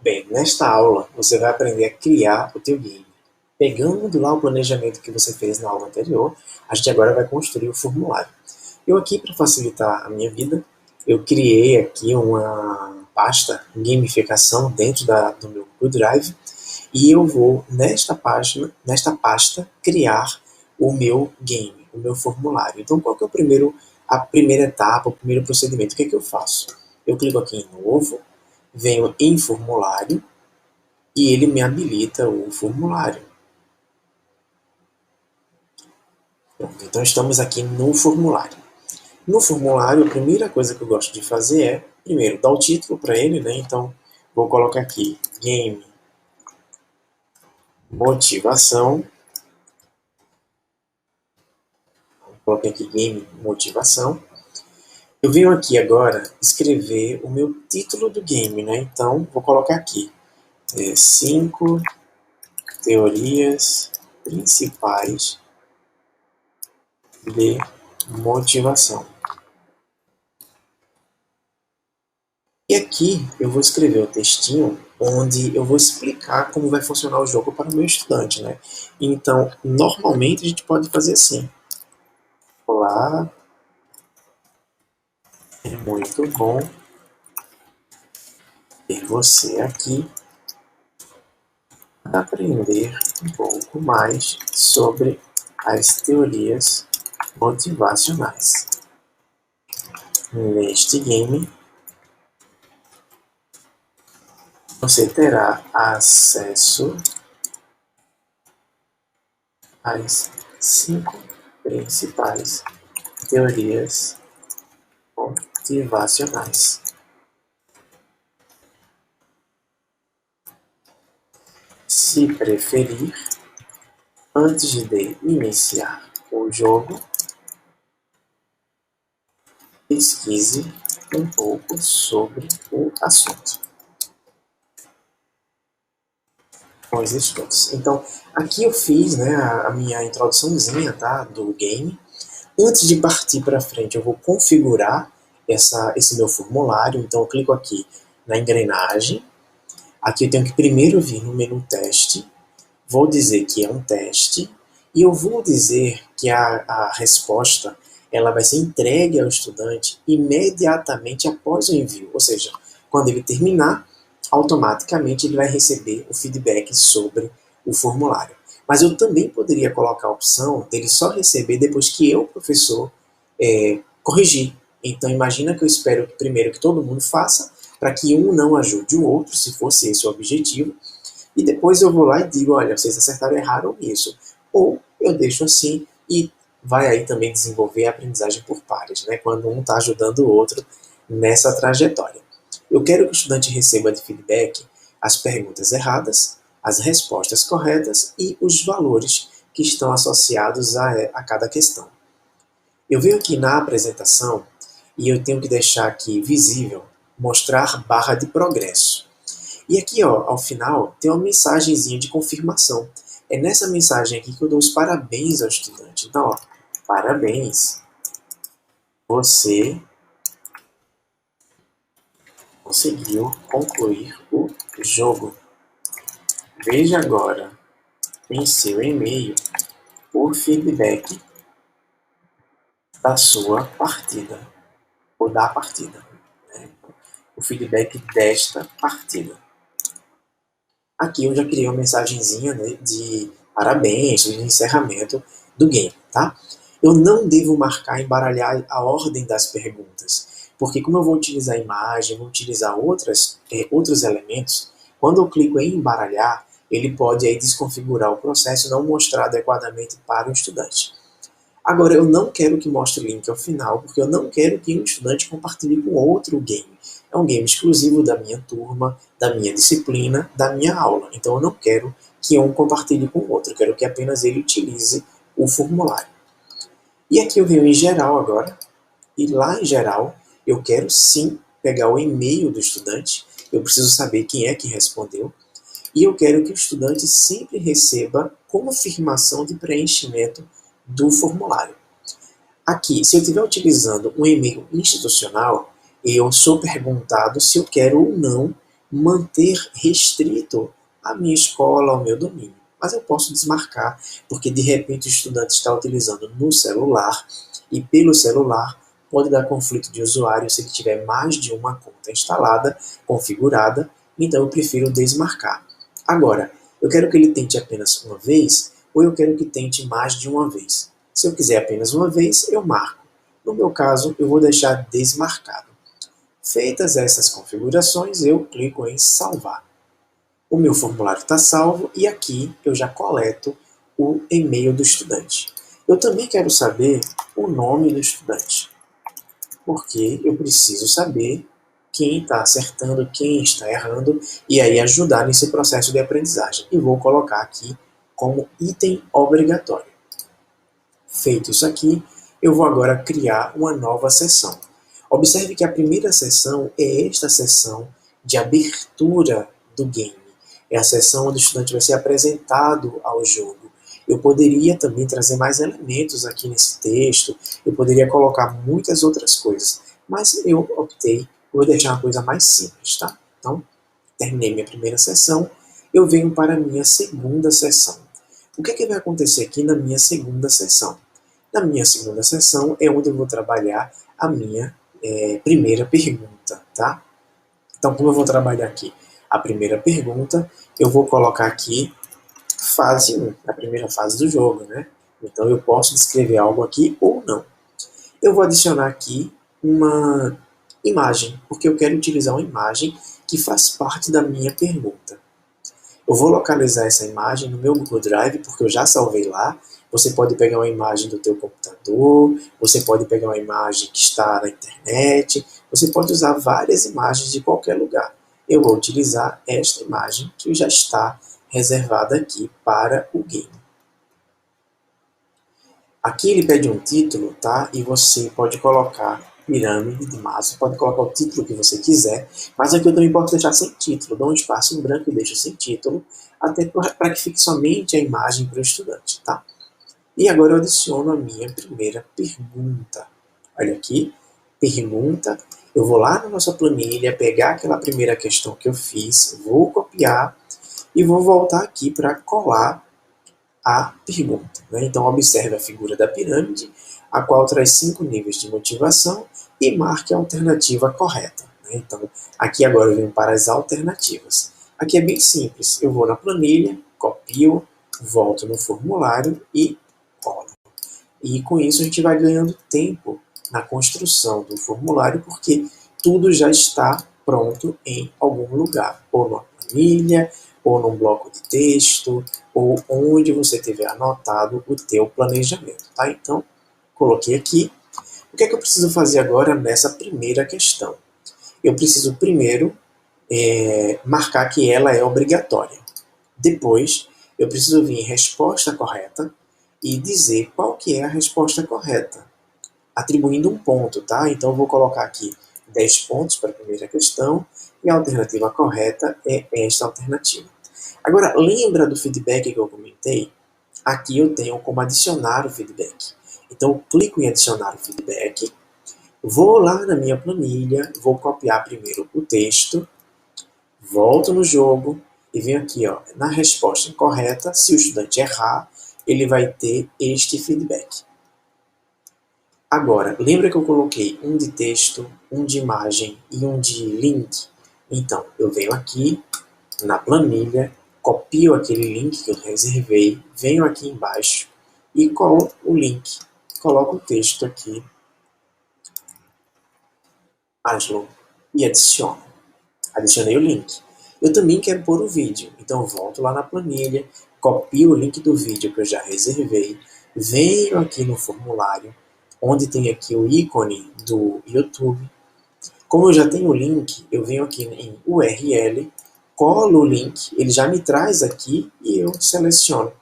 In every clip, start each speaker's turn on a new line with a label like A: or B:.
A: Bem, nesta aula você vai aprender a criar o teu game. Pegando lá o planejamento que você fez na aula anterior, a gente agora vai construir o formulário. Eu aqui, para facilitar a minha vida, eu criei aqui uma pasta gamificação dentro do meu Google Drive e eu vou, nesta pasta, criar o meu game, o meu formulário. Então, qual que é a primeira etapa, o primeiro procedimento? O que é que eu faço? Eu clico aqui em novo, venho em formulário e ele me habilita o formulário. Pronto, então estamos aqui no formulário. No formulário, a primeira coisa que eu gosto de fazer é, primeiro, dar o título para ele, né? Então, vou colocar aqui, Game Motivação. Coloquei aqui Game Motivação. Eu venho aqui agora escrever o meu título do game, né? Então, vou colocar aqui 5 teorias principais de motivação. E aqui eu vou escrever o textinho onde eu vou explicar como vai funcionar o jogo para o meu estudante, né? Então, normalmente a gente pode fazer assim. Olá, é muito bom ter você aqui para aprender um pouco mais sobre as teorias motivacionais. Neste game, você terá acesso às 5 principais teorias motivacionais. Se preferir, antes de iniciar o jogo, pesquise um pouco sobre o assunto. Com os estudos. Então, aqui eu fiz, né, a minha introduçãozinha, tá, do game. Antes de partir para frente, eu vou configurar esse meu formulário. Então, eu clico aqui na engrenagem. Aqui eu tenho que primeiro vir no menu teste. Vou dizer que é um teste. E eu vou dizer que a resposta ela vai ser entregue ao estudante imediatamente após o envio. Ou seja, quando ele terminar, automaticamente ele vai receber o feedback sobre o formulário. Mas eu também poderia colocar a opção dele só receber depois que eu, professor, corrigir. Então imagina que eu espero primeiro que todo mundo faça, para que um não ajude o outro, se fosse esse o objetivo, e depois eu vou lá e digo, olha, vocês acertaram errado isso. Ou eu deixo assim e vai aí também desenvolver a aprendizagem por pares, né? Quando um está ajudando o outro nessa trajetória. Eu quero que o estudante receba de feedback as perguntas erradas, as respostas corretas e os valores que estão associados a cada questão. Eu venho aqui na apresentação e eu tenho que deixar aqui visível, mostrar barra de progresso. E aqui, ó, ao final, tem uma mensagenzinha de confirmação. É nessa mensagem aqui que eu dou os parabéns ao estudante. Então, ó, parabéns, você conseguiu concluir o jogo. Veja agora em seu e-mail o feedback da sua partida, ou da partida, né? O feedback desta partida. Aqui eu já criei uma mensagenzinha, né, de parabéns, de encerramento do game, tá? Eu não devo marcar, embaralhar a ordem das perguntas, porque como eu vou utilizar imagem, vou utilizar outros elementos, quando eu clico em embaralhar, ele pode aí desconfigurar o processo e não mostrar adequadamente para o estudante. Agora, eu não quero que mostre o link ao final, porque eu não quero que um estudante compartilhe com outro game. É um game exclusivo da minha turma, da minha disciplina, da minha aula. Então, eu não quero que um compartilhe com o outro. Eu quero que apenas ele utilize o formulário. E aqui eu venho em geral agora. E lá em geral, eu quero sim pegar o e-mail do estudante. Eu preciso saber quem é que respondeu. E eu quero que o estudante sempre receba confirmação de preenchimento do formulário. Aqui, se eu estiver utilizando um e-mail institucional, eu sou perguntado se eu quero ou não manter restrito a minha escola, ao meu domínio. Mas eu posso desmarcar, porque de repente o estudante está utilizando no celular, e pelo celular pode dar conflito de usuário se ele tiver mais de uma conta instalada, configurada, então eu prefiro desmarcar. Agora, eu quero que ele tente apenas uma vez, ou eu quero que tente mais de uma vez. Se eu quiser apenas uma vez, eu marco. No meu caso, eu vou deixar desmarcado. Feitas essas configurações, eu clico em salvar. O meu formulário está salvo e aqui eu já coleto o e-mail do estudante. Eu também quero saber o nome do estudante, porque eu preciso saber quem está acertando, quem está errando, e aí ajudar nesse processo de aprendizagem. E vou colocar aqui como item obrigatório. Feito isso aqui, eu vou agora criar uma nova sessão. Observe que a primeira sessão é esta sessão de abertura do game. É a sessão onde o estudante vai ser apresentado ao jogo. Eu poderia também trazer mais elementos aqui nesse texto, eu poderia colocar muitas outras coisas, mas eu optei por deixar uma coisa mais simples, tá? Então, terminei minha primeira sessão, eu venho para a minha segunda sessão. O que vai acontecer aqui na minha segunda sessão? Na minha segunda sessão é onde eu vou trabalhar a minha primeira pergunta, tá? Então, como eu vou trabalhar aqui a primeira pergunta, eu vou colocar aqui fase 1, a primeira fase do jogo, né? Então, eu posso descrever algo aqui ou não. Eu vou adicionar aqui uma imagem, porque eu quero utilizar uma imagem que faz parte da minha pergunta. Eu vou localizar essa imagem no meu Google Drive, porque eu já salvei lá. Você pode pegar uma imagem do teu computador, você pode pegar uma imagem que está na internet, você pode usar várias imagens de qualquer lugar. Eu vou utilizar esta imagem que já está reservada aqui para o game. Aqui ele pede um título, tá? E você pode colocar pirâmide de Maslow, pode colocar o título que você quiser, mas aqui eu também posso deixar sem título, dou um espaço em branco e deixo sem título, até para que fique somente a imagem para o estudante, tá? E agora eu adiciono a minha primeira pergunta. Olha aqui, pergunta, eu vou lá na nossa planilha, pegar aquela primeira questão que eu fiz, vou copiar e vou voltar aqui para colar a pergunta, né? Então, observe a figura da pirâmide, a qual traz 5 níveis de motivação e marque a alternativa correta, né? Então, aqui agora eu venho para as alternativas. Aqui é bem simples, eu vou na planilha, copio, volto no formulário e colo. E com isso a gente vai ganhando tempo na construção do formulário, porque tudo já está pronto em algum lugar, ou numa planilha, ou num bloco de texto, ou onde você tiver anotado o teu planejamento, tá? Então, coloquei aqui. O que é que eu preciso fazer agora nessa primeira questão? Eu preciso primeiro marcar que ela é obrigatória. Depois, eu preciso vir em resposta correta e dizer qual que é a resposta correta, atribuindo um ponto, tá? Então, eu vou colocar aqui 10 pontos para a primeira questão e a alternativa correta é esta alternativa. Agora, lembra do feedback que eu comentei? Aqui eu tenho como adicionar o feedback. Então, eu clico em adicionar o feedback, vou lá na minha planilha, vou copiar primeiro o texto, volto no jogo e venho aqui, ó, na resposta incorreta, se o estudante errar, ele vai ter este feedback. Agora, lembra que eu coloquei um de texto, um de imagem e um de link? Então, eu venho aqui na planilha, copio aquele link que eu reservei, venho aqui embaixo e colo o link. Coloco o texto aqui, Maslow, e adiciono. Adicionei o link. Eu também quero pôr o vídeo, então eu volto lá na planilha, copio o link do vídeo que eu já reservei, venho aqui no formulário, onde tem aqui o ícone do YouTube. Como eu já tenho o link, eu venho aqui em URL, colo o link, ele já me traz aqui e eu seleciono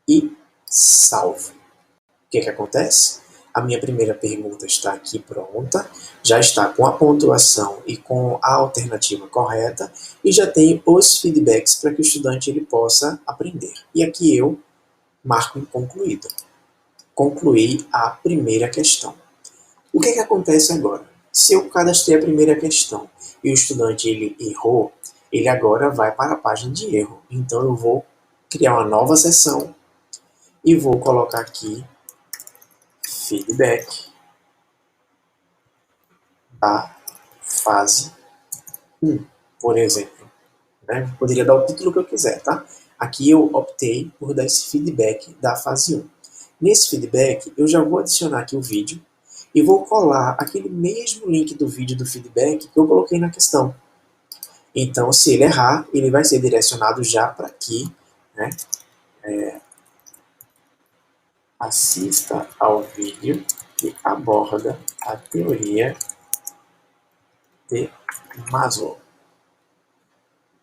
A: e salvo. O que acontece? A minha primeira pergunta está aqui pronta, já está com a pontuação e com a alternativa correta e já tem os feedbacks para que o estudante ele possa aprender. E aqui eu marco em concluído. Concluí a primeira questão. O que acontece agora? Se eu cadastrei a primeira questão e o estudante ele errou, ele agora vai para a página de erro. Então eu vou criar uma nova seção e vou colocar aqui feedback da fase 1, por exemplo. Né? Poderia dar o título que eu quiser, tá? Aqui eu optei por dar esse feedback da fase 1. Nesse feedback, eu já vou adicionar aqui o vídeo e vou colar aquele mesmo link do vídeo do feedback que eu coloquei na questão. Então, se ele errar, ele vai ser direcionado já para aqui, né? Assista ao vídeo que aborda a teoria de Maslow.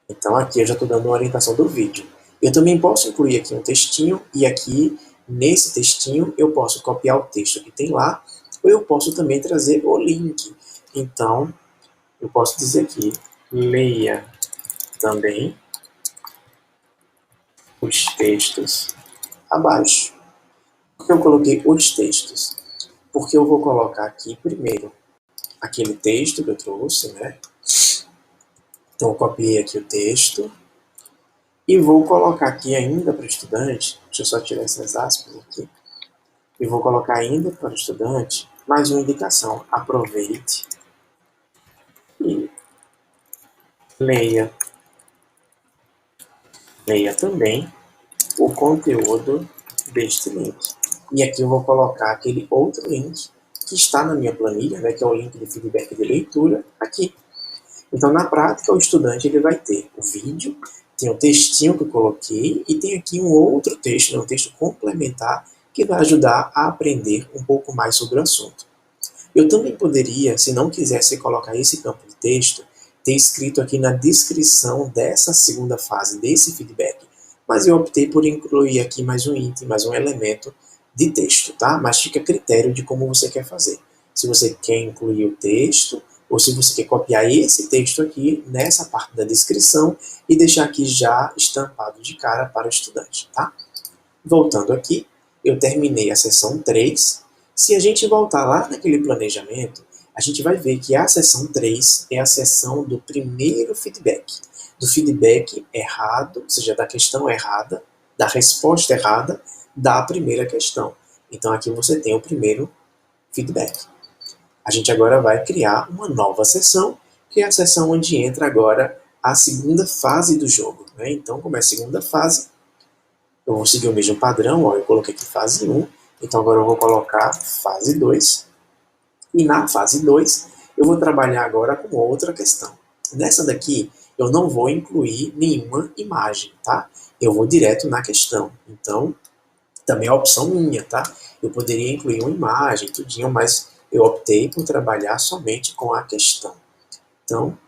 A: Então aqui eu já estou dando uma orientação do vídeo. Eu também posso incluir aqui um textinho e aqui nesse textinho eu posso copiar o texto que tem lá ou eu posso também trazer o link. Então eu posso dizer aqui, leia também os textos abaixo. Por que eu coloquei os textos? Porque eu vou colocar aqui primeiro aquele texto que eu trouxe, né? Então eu copiei aqui o texto e vou colocar aqui ainda para o estudante, deixa eu só tirar essas aspas aqui, e vou colocar ainda para o estudante mais uma indicação, aproveite e leia, leia também o conteúdo deste link. E aqui eu vou colocar aquele outro link que está na minha planilha, né, que é o link de feedback de leitura, aqui. Então, na prática, o estudante ele vai ter o vídeo, tem o textinho que eu coloquei e tem aqui um outro texto, um texto complementar que vai ajudar a aprender um pouco mais sobre o assunto. Eu também poderia, se não quisesse colocar esse campo de texto, ter escrito aqui na descrição dessa segunda fase, desse feedback, mas eu optei por incluir aqui mais um item, mais um elemento de texto, tá? Mas fica a critério de como você quer fazer. Se você quer incluir o texto, ou se você quer copiar esse texto aqui nessa parte da descrição e deixar aqui já estampado de cara para o estudante, tá? Voltando aqui, eu terminei a seção 3. Se a gente voltar lá naquele planejamento, a gente vai ver que a seção 3 é a seção do primeiro feedback. Do feedback errado, ou seja, da questão errada, da resposta errada da primeira questão. Então aqui você tem o primeiro feedback. A gente agora vai criar uma nova seção, que é a seção onde entra agora a segunda fase do jogo, né? Então, como é a segunda fase, eu vou seguir o mesmo padrão, ó, eu coloquei aqui fase 1, então agora eu vou colocar fase 2, e na fase 2 eu vou trabalhar agora com outra questão. Nessa daqui eu não vou incluir nenhuma imagem, tá? Eu vou direto na questão, então também é a opção minha, tá? Eu poderia incluir uma imagem, tudinho, mas eu optei por trabalhar somente com a questão. Então,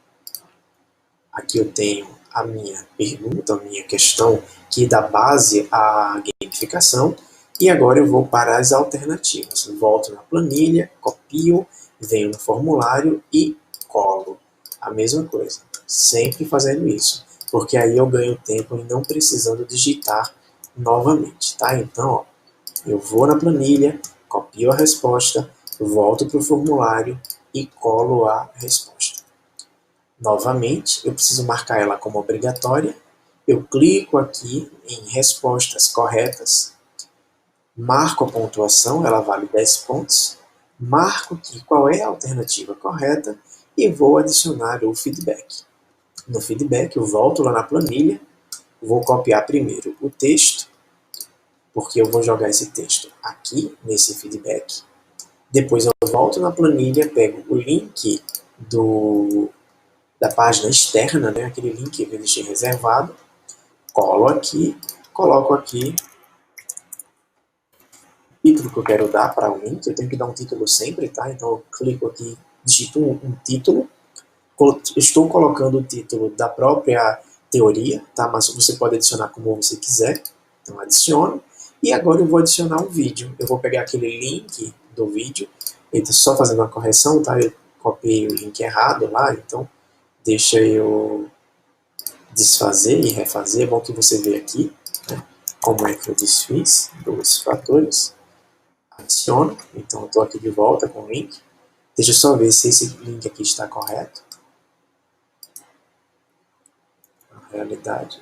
A: aqui eu tenho a minha pergunta, a minha questão, que dá base à gamificação, e agora eu vou para as alternativas. Volto na planilha, copio, venho no formulário e colo. A mesma coisa, sempre fazendo isso, porque aí eu ganho tempo e não precisando digitar novamente, tá? Então, ó, eu vou na planilha, copio a resposta, volto para o formulário e colo a resposta. Novamente, eu preciso marcar ela como obrigatória. Eu clico aqui em respostas corretas, marco a pontuação, ela vale 10 pontos, marco aqui qual é a alternativa correta e vou adicionar o feedback. No feedback, eu volto lá na planilha, vou copiar primeiro o texto, porque eu vou jogar esse texto aqui nesse feedback. Depois eu volto na planilha, pego o link da página externa, né, aquele link que eu deixei reservado, colo aqui, coloco aqui o título que eu quero dar para o link. Eu tenho que dar um título sempre, tá? Então eu clico aqui, digito um título, estou colocando o título da própria teoria, tá? Mas você pode adicionar como você quiser, então adiciono. E agora eu vou adicionar um vídeo. Eu vou pegar aquele link do vídeo, só fazendo uma correção, tá? Eu copiei o link errado lá, então deixa eu desfazer e refazer. É bom que você vê aqui, né, como é que eu desfiz, dois fatores. Adiciono, então eu estou aqui de volta com o link. Deixa eu só ver se esse link aqui está correto. Na realidade,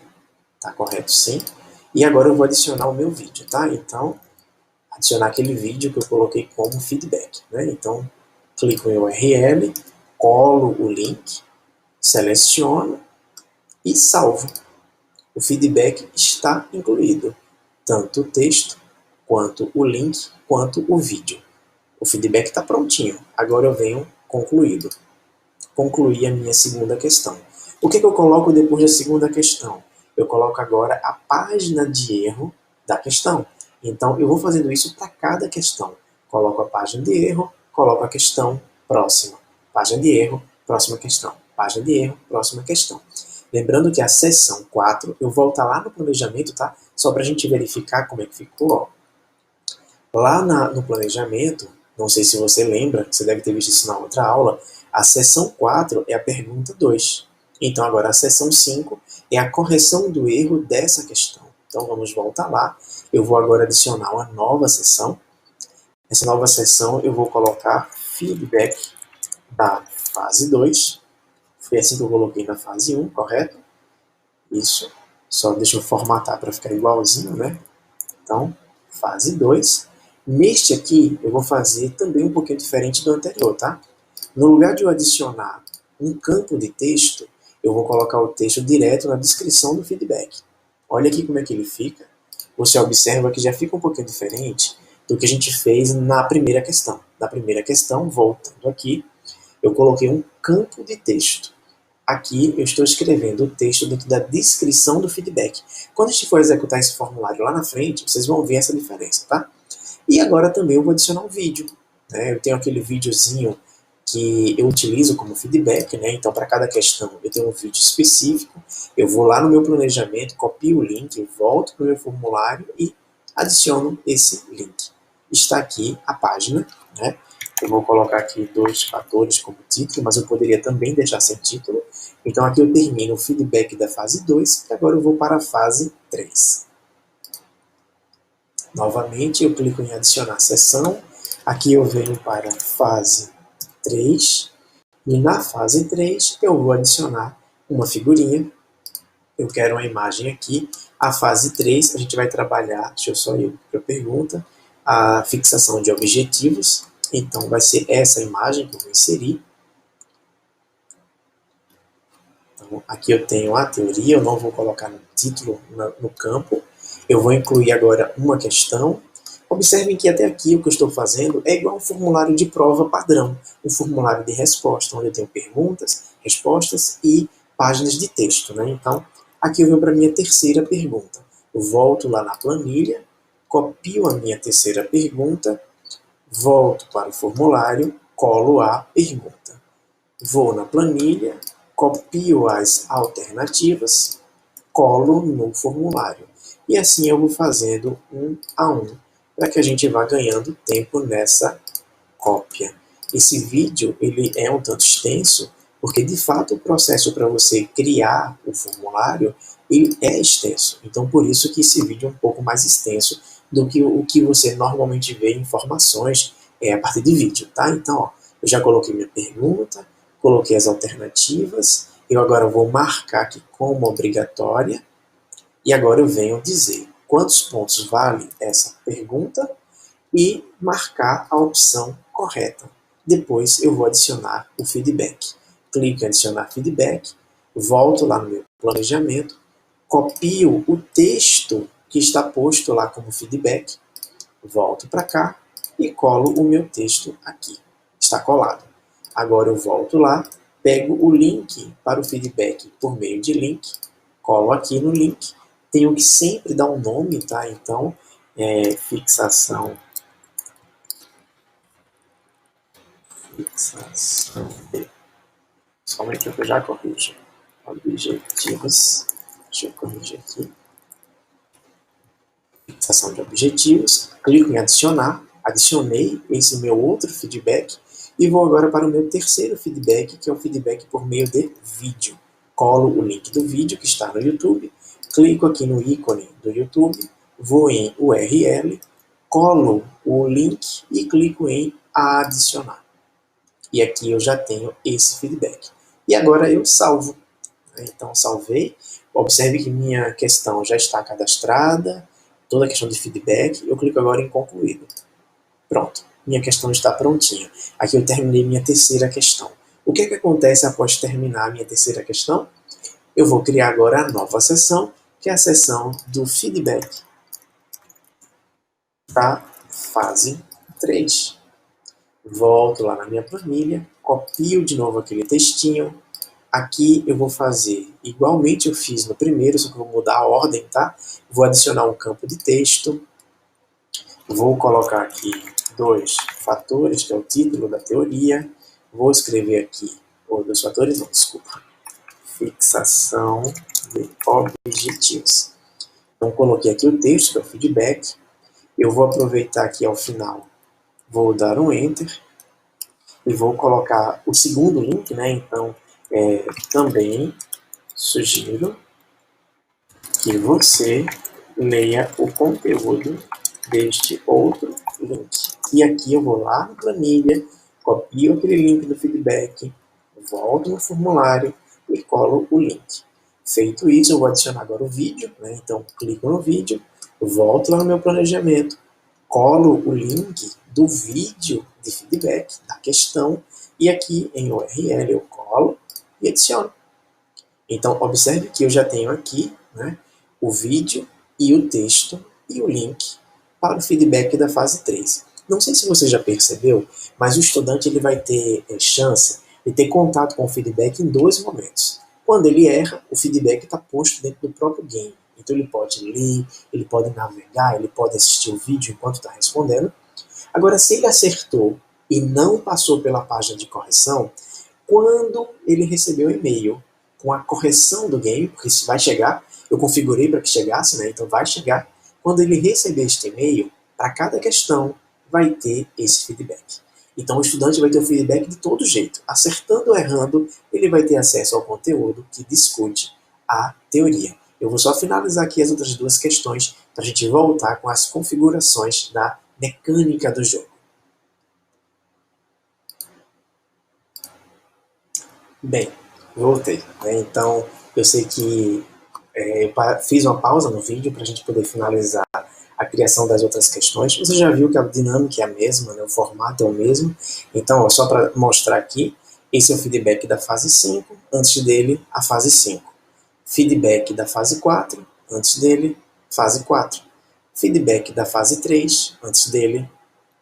A: está correto sim. E agora eu vou adicionar o meu vídeo, tá? Então, adicionar aquele vídeo que eu coloquei como feedback, né? Então, clico em URL, colo o link, seleciono e salvo. O feedback está incluído, tanto o texto, quanto o link, quanto o vídeo. O feedback está prontinho. Agora eu venho concluído. Concluir a minha segunda questão. O que eu coloco depois da segunda questão? Eu coloco agora a página de erro da questão. Então, eu vou fazendo isso para cada questão. Coloco a página de erro, coloco a questão próxima. Página de erro, próxima questão. Página de erro, próxima questão. Lembrando que a seção 4, eu volto lá no planejamento, tá? Só para a gente verificar como é que ficou. Ó. Lá no planejamento, não sei se você lembra, você deve ter visto isso na outra aula, a seção 4 é a pergunta 2. Então, agora a seção 5 é a correção do erro dessa questão. Então, vamos voltar lá. Eu vou agora adicionar uma nova seção. Essa nova seção eu vou colocar feedback da fase 2. Foi assim que eu coloquei na fase 1, correto? Isso. Só deixa eu formatar para ficar igualzinho, né? Então, fase 2. Neste aqui, eu vou fazer também um pouquinho diferente do anterior, tá? No lugar de eu adicionar um campo de texto, eu vou colocar o texto direto na descrição do feedback. Olha aqui como é que ele fica. Você observa que já fica um pouquinho diferente do que a gente fez na primeira questão. Na primeira questão, voltando aqui, eu coloquei um campo de texto. Aqui eu estou escrevendo o texto dentro da descrição do feedback. Quando a gente for executar esse formulário lá na frente, vocês vão ver essa diferença, tá? E agora também eu vou adicionar um vídeo. Né? Eu tenho aquele videozinho que eu utilizo como feedback, né? Então para cada questão eu tenho um vídeo específico, eu vou lá no meu planejamento, copio o link, volto para o meu formulário e adiciono esse link. Está aqui a página, né? Eu vou colocar aqui 2 fatores como título, mas eu poderia também deixar sem título. Então aqui eu termino o feedback da fase 2 e agora eu vou para a fase 3. Novamente eu clico em adicionar sessão, aqui eu venho para a fase 3 e na fase 3 eu vou adicionar uma figurinha. Eu quero uma imagem aqui. A fase 3 a gente vai trabalhar, deixa eu só ir para a pergunta, a fixação de objetivos. Então vai ser essa imagem que eu vou inserir. Então, aqui eu tenho a teoria, eu não vou colocar no título, no campo. Eu vou incluir agora uma questão. Observem que até aqui o que eu estou fazendo é igual a um formulário de prova padrão, um formulário de resposta, onde eu tenho perguntas, respostas e páginas de texto. Né? Então, aqui eu venho para a minha terceira pergunta. Eu volto lá na planilha, copio a minha terceira pergunta, volto para o formulário, colo a pergunta. Vou na planilha, copio as alternativas, colo no formulário. E assim eu vou fazendo um a um, para que a gente vá ganhando tempo nessa cópia. Esse vídeo ele é um tanto extenso, porque de fato o processo para você criar o formulário ele é extenso. Então por isso que esse vídeo é um pouco mais extenso do que o que você normalmente vê em informações a partir de vídeo, tá? Então, ó, eu já coloquei minha pergunta, coloquei as alternativas, eu agora vou marcar aqui como obrigatória, e agora eu venho dizer quantos pontos vale essa pergunta e marcar a opção correta. Depois eu vou adicionar o feedback. Clico em adicionar feedback, volto lá no meu planejamento, copio o texto que está posto lá como feedback, volto para cá e colo o meu texto aqui. Está colado. Agora eu volto lá, pego o link para o feedback por meio de link, colo aqui no link. Tenho que sempre dar um nome, tá? Então, fixação de... Somente que eu já corrijo. Objetivos. Deixa eu corrigir aqui. Fixação de objetivos. Clico em adicionar. Adicionei esse meu outro feedback. E vou agora para o meu terceiro feedback, que é o feedback por meio de vídeo. Colo o link do vídeo que está no YouTube. Clico aqui no ícone do YouTube. Vou em URL. Colo o link e clico em adicionar. E aqui eu já tenho esse feedback. E agora eu salvo. Então, salvei. Observe que minha questão já está cadastrada, toda a questão de feedback. Eu clico agora em concluído. Pronto, minha questão está prontinha. Aqui eu terminei minha terceira questão. O que acontece após terminar a minha terceira questão? Eu vou criar agora a nova seção, que é a seção do feedback da fase 3. Volto lá na minha planilha, copio de novo aquele textinho. Aqui eu vou fazer igualmente eu fiz no primeiro, só que eu vou mudar a ordem, tá? Vou adicionar um campo de texto. Vou colocar aqui 2 fatores, que é o título da teoria. Vou escrever aqui, ou 2 fatores, não, desculpa. Fixação de objetivos. Então, coloquei aqui o texto, que é o feedback. Eu vou aproveitar aqui ao final, vou dar um Enter. E vou colocar o segundo link, né? Então, também sugiro que você leia o conteúdo deste outro link. E aqui eu vou lá na planilha, copio aquele link do feedback, volto no formulário e colo o link. Feito isso, eu vou adicionar agora o vídeo, né? Então, clico no vídeo, volto lá no meu planejamento, colo o link do vídeo de feedback, da questão, e aqui em URL eu colo e adiciono. Então, observe que eu já tenho aqui, né, o vídeo e o texto e o link para o feedback da fase 3. Não sei se você já percebeu, mas o estudante ele vai ter chance de ter contato com o feedback em 2 momentos. Quando ele erra, o feedback está posto dentro do próprio game. Então ele pode ler, ele pode navegar, ele pode assistir o vídeo enquanto está respondendo. Agora, se ele acertou e não passou pela página de correção, quando ele recebeu o e-mail com a correção do game, porque isso vai chegar, eu configurei para que chegasse, né? Então vai chegar. Quando ele receber este e-mail, para cada questão vai ter esse feedback. Então o estudante vai ter o feedback de todo jeito. Acertando ou errando, ele vai ter acesso ao conteúdo que discute a teoria. Eu vou só finalizar aqui as outras 2 questões para a gente voltar com as configurações da mecânica do jogo. Bem, voltei. Né? Então, eu sei que eu fiz uma pausa no vídeo para a gente poder finalizar a criação das outras questões. Você já viu que a dinâmica é a mesma, né? O formato é o mesmo. Então, ó, só para mostrar aqui, esse é o feedback da fase 5, antes dele, a fase 5. Feedback da fase 4, antes dele, fase 4. Feedback da fase 3, antes dele,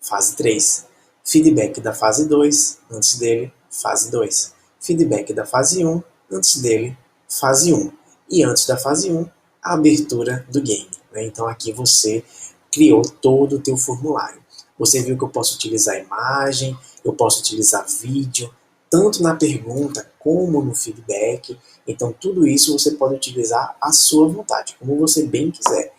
A: fase 3. Feedback da fase 2, antes dele, fase 2. Feedback da fase 1, antes dele, fase 1. E antes da fase 1, a abertura do game. Né? Então aqui você criou todo o teu formulário. Você viu que eu posso utilizar imagem, eu posso utilizar vídeo, tanto na pergunta como no feedback. Então tudo isso você pode utilizar à sua vontade, como você bem quiser.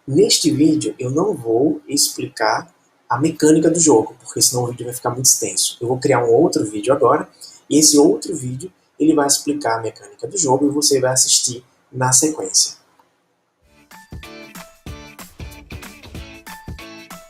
A: Neste vídeo eu não vou explicar a mecânica do jogo, porque senão o vídeo vai ficar muito extenso. Eu vou criar um outro vídeo agora, e esse outro vídeo ele vai explicar a mecânica do jogo e você vai assistir na sequência.